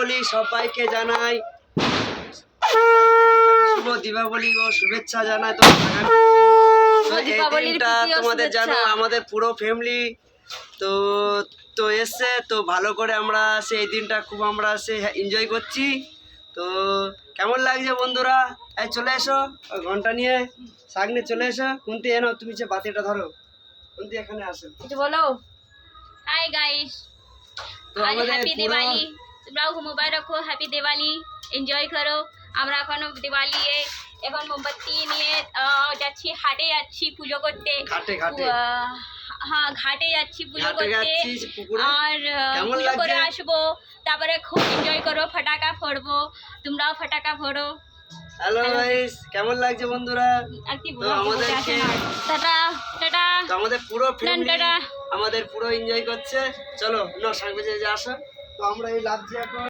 দীপাবলি সবাইকে জানাই, শুভ দীপাবলি ও শুভেচ্ছা জানাই। তো এই দিনটা তোমাদের জানো আমাদের পুরো ফ্যামিলি তো তো এসছে, তো ভালো করে আমরা সেই দিনটা খুব আমরা সে এনজয় করছি। তো কেমন লাগছে বন্ধুরা? এই চলে এসো ঘন্টা নিয়ে, শাক নিয়ে চলে এসো। কুন্তি এনো, তুমি যে বাতিটা ধরো, কুন্তি এখানে আসো, কিছু বলো। হাই গাইস, आज हैप्पी दिवाली, তোমরাও মোবারক হো, হ্যাপি দিওয়ালি, এনজয় করো। আমরা এখন দিওয়ালি এখন মোমবাতি নিয়ে যাচ্ছি, হাটে যাচ্ছি পুজো করতে। হ্যাঁ, ঘাটে যাচ্ছি পুজো করতে, আর পুজো করে আসবো, তারপরে খুব এনজয় করবো, ফাটাকা ফোড়বো, তোমরাও ফাটাকা ফোড়ো। হ্যালো গাইস, কেমন লাগছে বন্ধুরা? আর কি বলবো, আমাদেরকে টাটা টাটা, তো আমাদের পুরো ফ্যামিলি আমাদের পুরো এনজয় করছে। চলো না শাক বেজে আসো, তো আমরা এই লাভ এখন